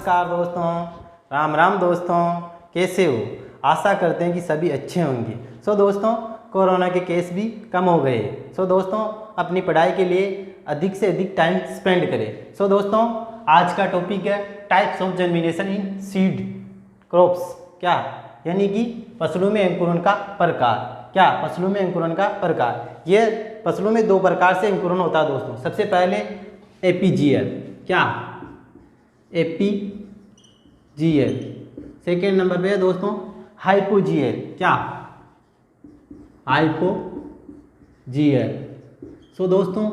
नमस्कार दोस्तों, राम राम दोस्तों, कैसे हो? आशा करते हैं कि सभी अच्छे होंगे। दोस्तों, कोरोना के केस भी कम हो गए। दोस्तों, अपनी पढ़ाई के लिए अधिक से अधिक टाइम स्पेंड करें। दोस्तों, आज का टॉपिक है types of germination in seed crops. क्या यानी कि फसलों में अंकुरण का प्रकार। क्या फसलों में अंकुरण का प्रकार? ये फसलों में दो प्रकार से अंकुरण होता है दोस्तों। सबसे पहले एपीजीएल। क्या? एपीजीएल। सेकेंड नंबर पे है दोस्तों हाइपोजीएल। क्या? हाइपोजीएल। दोस्तों,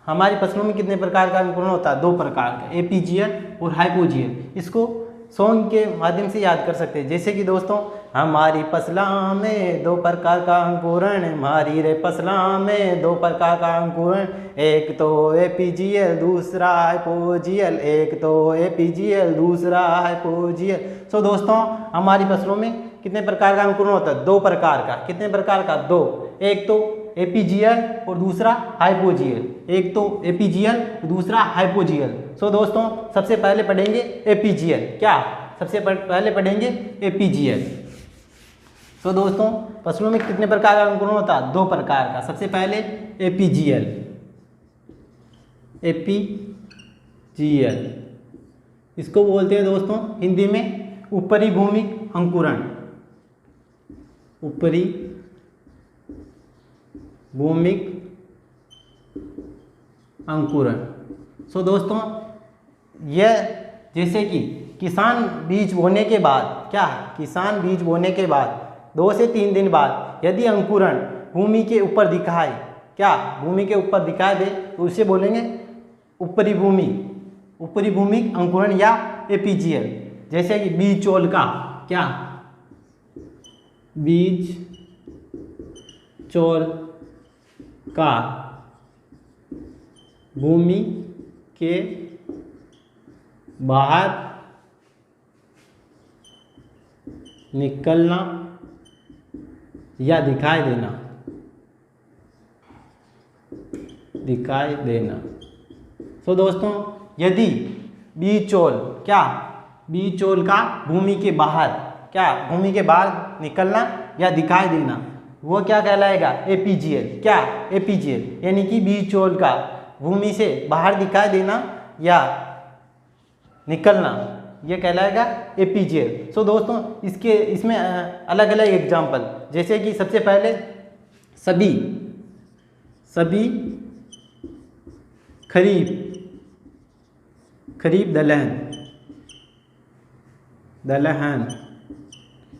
हमारी फसलों में कितने प्रकार का अंकुरण होता है? दो प्रकार का, एपीजीएल और हाइपोजीएल। इसको सॉन्ग के माध्यम से याद कर सकते हैं। जैसे कि दोस्तों, हमारी फसलों में दो प्रकार का अंकुरण, हमारी रे फसलों में दो प्रकार का अंकुरण, एक तो एपीजीएल दूसरा हाइपोजीएल, एक तो एपीजीएल दूसरा हाइपोजीएल। दोस्तों, हमारी फसलों में कितने प्रकार का अंकुरण होता है? दो प्रकार का। कितने प्रकार का? दो। एक तो एपीजीएल और दूसरा हाइपोजीएल। एक तो एपीजीएल दूसरा हाइपोजीएल। दोस्तों, सबसे पहले पढ़ेंगे एपीजीएल। क्या? सबसे पहले पढ़ेंगे एपीजीएल। दोस्तों, फसलों में कितने प्रकार का अंकुरण होता है? दो प्रकार का। सबसे पहले एपीजीएल। एपीजीएल इसको बोलते हैं दोस्तों हिंदी में ऊपरी भूमिक अंकुरण। ऊपरी भूमिक अंकुरण। दोस्तों, यह जैसे कि किसान बीज बोने के बाद, क्या किसान बीज बोने के बाद 2 से 3 दिन बाद यदि अंकुरण भूमि के ऊपर दिखाए, क्या भूमि के ऊपर दिखाई दे, तो उसे बोलेंगे ऊपरी भूमिक अंकुरण या एपीजीएल। जैसे कि बीज चोल का। क्या? बीज चोल का भूमि के बाहर निकलना या दिखाई देना। दोस्तों, यदि बीज चोल, क्या बीज चोल का भूमि के बाहर, क्या भूमि के बाहर निकलना या दिखाई देना, वो क्या कहलाएगा? एपीजीएल। क्या? एपीजीएल यानी कि बीज चोल का भूमि से बाहर दिखाई देना या निकलना, ये कहलाएगा एपीजीएल। दोस्तों, इसमें अलग अलग एग्जाम्पल, जैसे कि सबसे पहले सभी खरीफ दलहन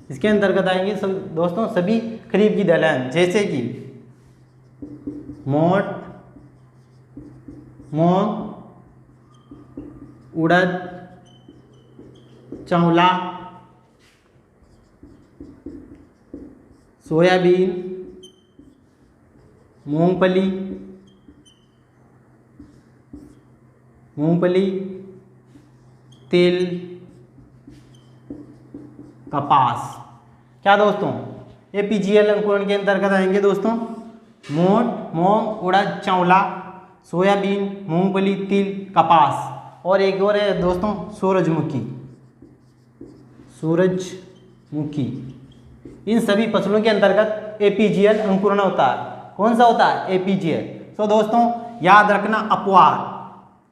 इसके अंतर्गत आएंगे। दोस्तों, सभी खरीफ की दलहन, जैसे कि मोट, मूंग, उड़द, चौला, सोयाबीन, मूंगफली, तिल, कपास। क्या दोस्तों? एपीजीएल अंकुरण के अंतर्गत आएंगे दोस्तों मोट, मूंग, उड़द, चौला, सोयाबीन, मूंगफली, तिल, कपास। और एक और है दोस्तों सूरजमुखी। इन सभी फसलों के अंतर्गत एपीजीएल अंकुरण होता है। कौन सा होता है? एपीजीएल। दोस्तों, याद रखना अपवाद।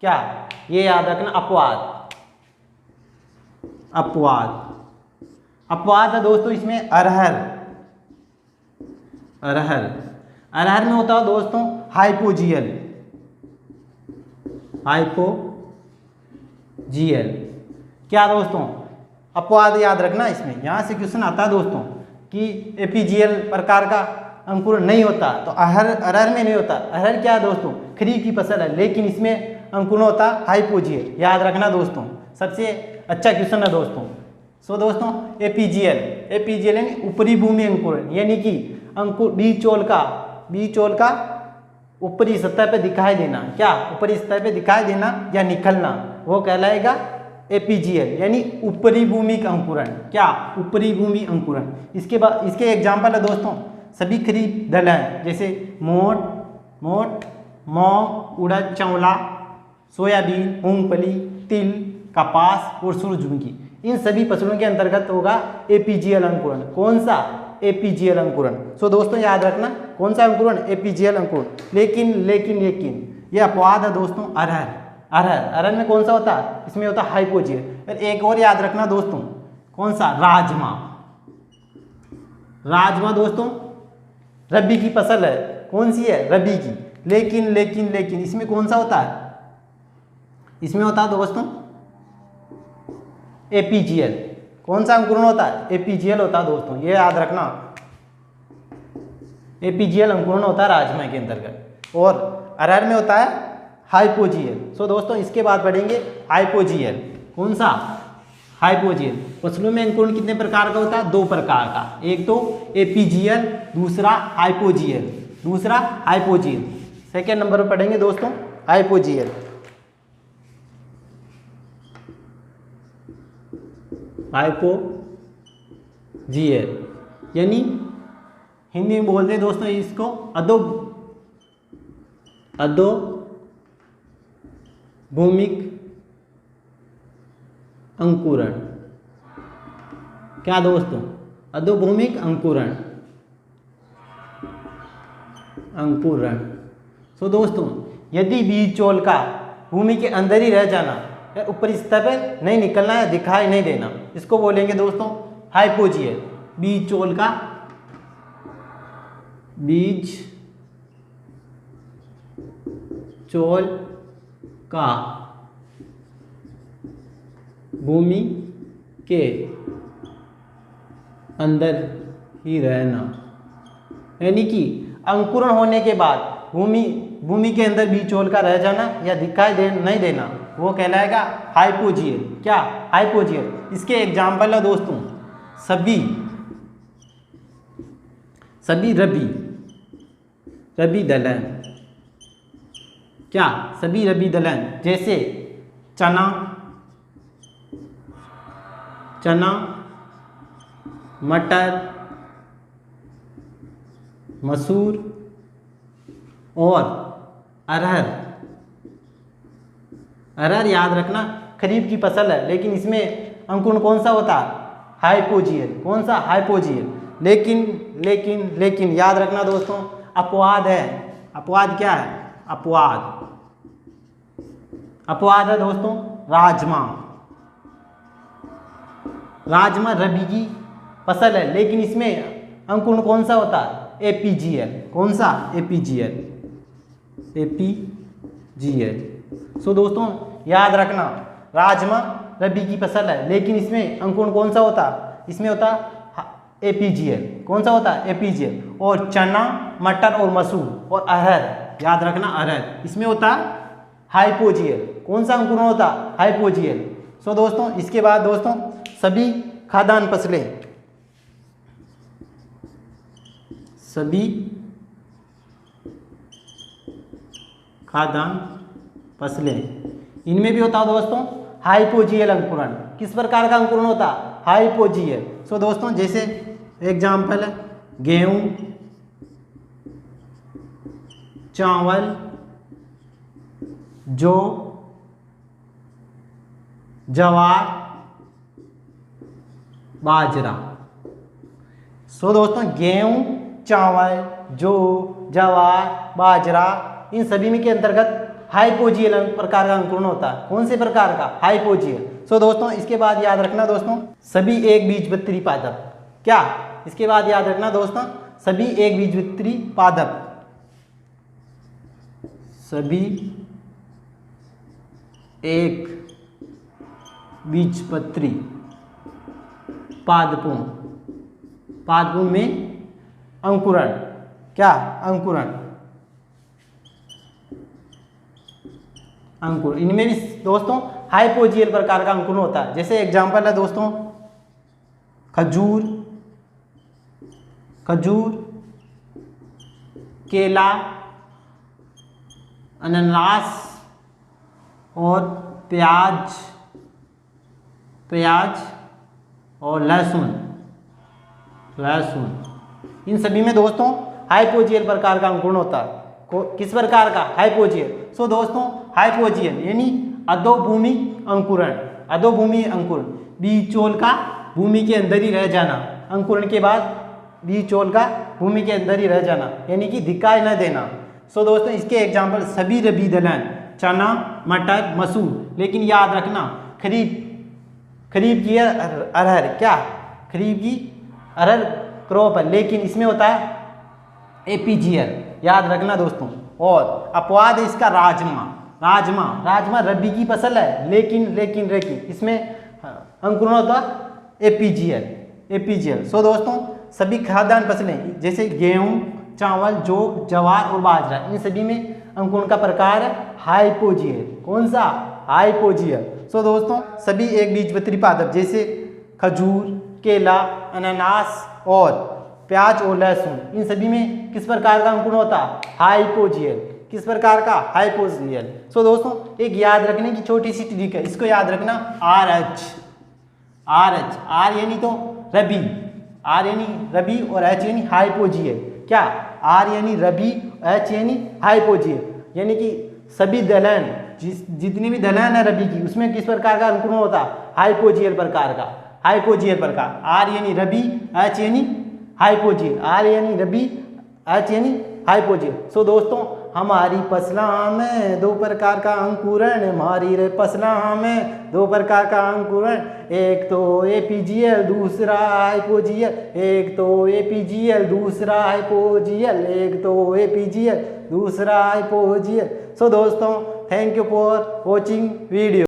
क्या? ये याद रखना अपवाद है दोस्तों इसमें अरहर में होता है दोस्तों हाइपोजीएल। क्या दोस्तों? अपवाद याद रखना। इसमें यहाँ से क्वेश्चन आता है दोस्तों कि एपीजीएल प्रकार का अंकुरण नहीं होता, तो अरहर में नहीं होता। अरहर क्या है दोस्तों? खरीफ की फसल है, लेकिन इसमें अंकुरण होता है याद रखना दोस्तों, सबसे अच्छा क्वेश्चन है दोस्तों। दोस्तों, एपीजीएल यानी ऊपरी भूमि अंकुरण, यानी कि बीज चोल का ऊपरी सतह पे दिखाई देना। क्या? ऊपरी सतह पे दिखाई देना या निकलना, वो कहलाएगा एपीजीएल यानी ऊपरी भूमिक अंकुरण। क्या? ऊपरी भूमि अंकुरण। इसके बाद इसके एग्जाम्पल है दोस्तों सभी खरीफ दलहन, जैसे मोट, मूंग, उड़द, चौला, सोयाबीन, मूंगफली, तिल, कपास और सूरजमुखी, इन सभी फसलों के अंतर्गत होगा एपीजीएल अंकुरण। कौन सा? एपीजीएल अंकुरण। सो दोस्तों याद रखना, कौन सा अंकुरण? एपीजीएल अंकुरण। लेकिन ये अपवाद है दोस्तों, अरहर में कौन सा होता है? इसमें होता है हाइपोजीएल। फिर एक और याद रखना दोस्तों, कौन सा? राजमा दोस्तों रबी की फसल है। कौन सी है? रबी की। लेकिन इसमें कौन सा होता है? इसमें होता है दोस्तों एपीजीएल। कौन सा अंकुरण होता है? एपीजीएल होता है दोस्तों, ये याद रखना, एपीजीएल अंकुरण होता है राजमा के अंतर्गत। और अरहर में होता है हाइपोजीएल। सो दोस्तों इसके बाद पढ़ेंगे हाइपोजीएल। कौन सा? हाइपोजीएल। फसलों में अंकुरण कितने प्रकार का होता है? 2 प्रकार का, एक तो एपीजीएल, दूसरा हाइपोजीएल। सेकेंड नंबर पर पढ़ेंगे दोस्तों हाइपोजीएल। यानी हिंदी में बोलते हैं दोस्तों इसको अधोभूमिक अंकुरण। क्या दोस्तों? अधोभूमिक अंकुरण। सो दोस्तों यदि बीज चोल का भूमि के अंदर ही रह जाना या ऊपरी सतह पर नहीं निकलना या दिखाई नहीं देना, इसको बोलेंगे दोस्तों हाइपोजीएल। बीज चोल का भूमि के अंदर ही रहना, यानी कि अंकुरण होने के बाद भूमि के अंदर बीज चोल का रह जाना या दिखाई नहीं देना, वो कहलाएगा हाइपोजीएल। क्या? हाइपोजीएल। इसके एग्जाम्पल है दोस्तों सभी रबी दलहन। क्या? सभी रबी दलहन, जैसे चना, मटर, मसूर और अरहर याद रखना खरीफ की फसल है, लेकिन इसमें अंकुरण कौन सा होता है? हाइपोजीएल। कौन सा? हाइपोजीएल। लेकिन याद रखना दोस्तों अपवाद है। अपवाद क्या है? अपवाद है दोस्तों राजमा रबी की फसल है, लेकिन इसमें अंकुरण कौन सा होता है? एपीजीएल। कौन सा? एपीजीएल। सो दोस्तों याद रखना राजमा रबी की फसल है, लेकिन इसमें अंकुरण कौन सा होता है? इसमें होता एपीजीएल। कौन सा होता है? एपीजीएल। और चना, मटर और मसूर और अरहर, याद रखना अरहर, इसमें होता है हाइपोजीएल। कौन सा अंकुरण होता है? हाइपोजीएल। सो दोस्तों इसके बाद दोस्तों सभी खाद्यान्न फसलें, इनमें भी होता है दोस्तों हाइपोजीएल अंकुरण। किस प्रकार का अंकुरण होता है? हाइपोजीएल। सो दोस्तों जैसे एग्जाम्पल है गेहूं, चावल, जौ, जवार, बाजरा। सो दोस्तों गेहूं, चावल, जौ, जवार, बाजरा, इन सभी में के अंतर्गत हाइपोजीएल प्रकार का अंकुरण होता है। कौन से प्रकार का? हाइपोजीएल। सो दोस्तों इसके बाद याद रखना दोस्तों सभी एक बीजपत्री पादप। क्या? इसके बाद याद रखना दोस्तों सभी एक बीजपत्री पादप। सभी एक बीजपत्री पादपों में अंकुरण। क्या? अंकुरण। इनमें भी दोस्तों हाइपोजीएल प्रकार का अंकुरण होता है। जैसे एग्जाम्पल है दोस्तों खजूर, केला, अनानास और प्याज और लहसुन। इन सभी में दोस्तों हाइपोजीएल प्रकार का अंकुरण होता है। किस प्रकार का? हाइपोजीएल। सो दोस्तों हाइपोजीएल यानी अधोभूमिक अंकुरण। अधोभूमि अंकुरण, बीजोल का भूमि के अंदर ही रह जाना, अंकुरण के बाद बीजोल का भूमि के अंदर ही रह जाना, यानी कि दिखाई न देना। सो दोस्तों इसके एग्जाम्पल सभी रबी दलहन, चना, मटर, मसूर। लेकिन याद रखना खरीफ की अरहर, क्या खरीफ की अरहर क्रॉप है, लेकिन इसमें होता है एपीजीएल, याद रखना दोस्तों। और अपवाद है इसका राजमा रबी की फसल है, लेकिन इसमें अंकुरण होता एपीजीएल। सो दोस्तों सभी खाद्यान्न फसलें जैसे गेहूं, चावल, जौ, ज्वार और बाजरा, इन सभी में अंकुरण का प्रकार है हाइपोजीएल। कौन सा? हाइपोजीएल। सो दोस्तों सभी एक बीजपत्री पादप जैसे खजूर, केला, अनानास और प्याज और लहसुन, इन सभी में किस प्रकार का अंकुरण होता है? हाइपोजीएल। किस प्रकार का? हाइपोजीएल। सो दोस्तों एक याद रखने की छोटी सी ट्रिक है, इसको याद रखना, आर यानी तो रबी, आर यानी रबी और एच यानी हाइपोजीएल। क्या? आर यानी रबी, एच यानी हाइपोजीएल, यानी कि सभी दलहन जितनी भी दलहन है रबी की, उसमें किस प्रकार का अंकुरण होता है? हाइपोजीएल प्रकार का, हाइपोजीएल प्रकार। आर यानी रबी, एच यानी हाइपोजीएल, आर यानी रबी, एच यानी हाइपोजीएल। सो दोस्तों हमारी फसलों में दो प्रकार का अंकुरण, हमारी रे फसलों में दो प्रकार का अंकुरण, एक तो एपीजीएल दूसरा हाइपोजीएल, एक तो एपीजीएल दूसरा हाइपोजीएल, एक तो एपीजीएल दूसरा हाइपोजीएल। सो दोस्तों thank you for watching video.